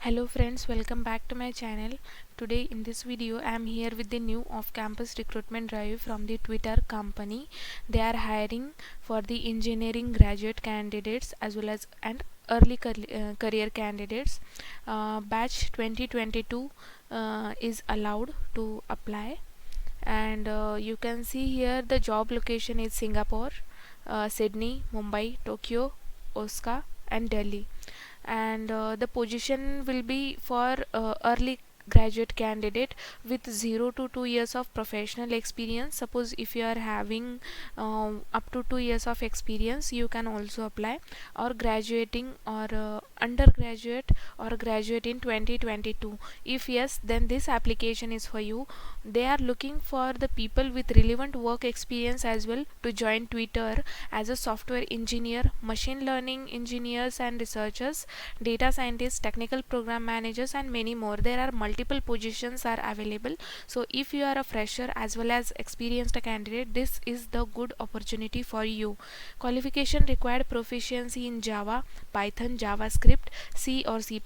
Hello friends, welcome back to my channel. Today in this video I am here with the new off-campus recruitment drive from the Twitter company. They are hiring for the engineering graduate candidates as well as early career candidates. Batch 2022 is allowed to apply, and you can see here the job location is Singapore, Sydney, Mumbai, Tokyo, Osaka and Delhi. And the position will be for early graduate candidate with 0 to 2 years of professional experience. Suppose if you are having up to 2 years of experience, you can also apply, or graduating or undergraduate or graduate in 2022. If yes, then this application is for you. They are looking for the people with relevant work experience as well to join Twitter as a software engineer, machine learning engineers and researchers, data scientists, technical program managers and many more. There are multiple positions are available. So if you are a fresher as well as experienced candidate, this is the good opportunity for you. Qualification: required proficiency in Java, Python, JavaScript, C or C++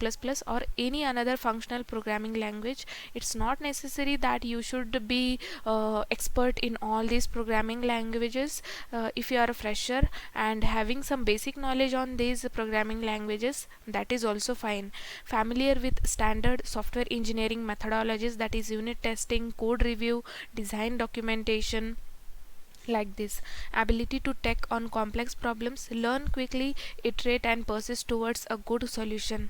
or any another functional programming language. It's not necessary that you should be expert in all these programming languages. If you are a fresher and having some basic knowledge on these programming languages, that is also fine. Familiar with standard software engineering methodologies, that is unit testing, code review, design documentation, like this. Ability to take on complex problems, learn quickly, iterate and persist towards a good solution.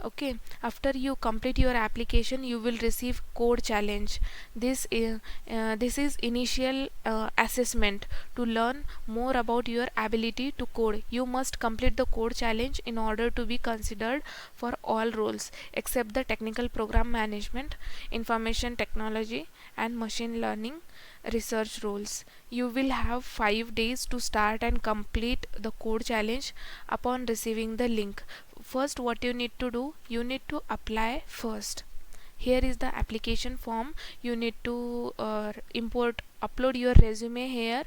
Okay, after you complete your application you will receive code challenge. This is initial assessment to learn more about your ability to code. You must complete the code challenge in order to be considered for all roles except the technical program management, information technology and machine learning research roles. You will have 5 days to start and complete the code challenge upon receiving the link. First, what you need to do, you need to apply first. Here is the application form. You need to upload your resume here.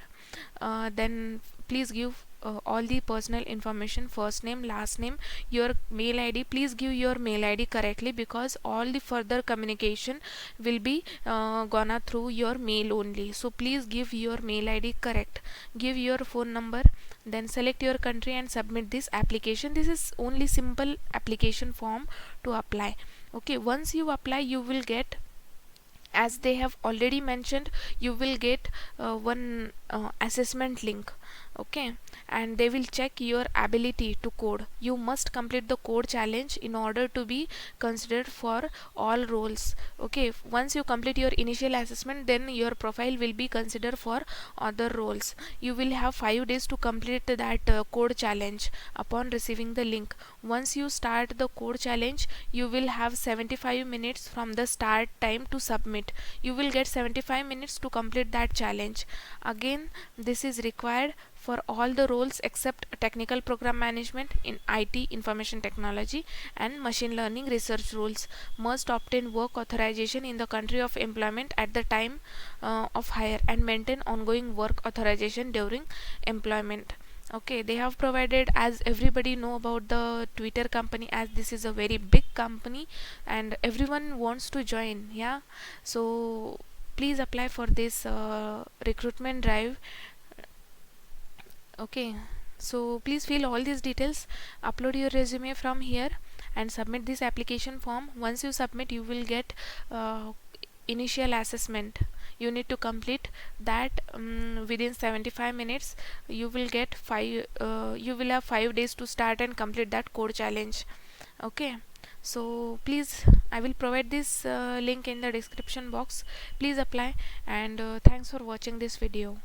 Then please give all the personal information: first name, last name, your mail id. Please give your mail id correctly, because all the further communication will be gonna through your mail only. So please give your mail id correct. Give your phone number, then select your country and submit this application. This is only simple application form to apply. Okay, once you apply you will get, as they have already mentioned, you will get one assessment link. Okay, and they will check your ability to code. You must complete the code challenge in order to be considered for all roles. Okay, once you complete your initial assessment, then your profile will be considered for other roles. You will have 5 days to complete that code challenge upon receiving the link. Once you start the code challenge, you will have 75 minutes from the start time to submit. You will get 75 minutes to complete that challenge. Again, this is required for all the roles except technical program management, in IT, information technology and machine learning research roles. Must obtain work authorization in the country of employment at the time of hire and maintain ongoing work authorization during employment. Okay, they have provided, as everybody know about the Twitter company, as this is a very big company and everyone wants to join. Yeah, so please apply for this recruitment drive. Okay, so please fill all these details, upload your resume from here and submit this application form. Once you submit, you will get initial assessment. You need to complete that within 75 minutes. You will get you will have 5 days to start and complete that code challenge. Okay, so please, I will provide this link in the description box. Please apply, and thanks for watching this video.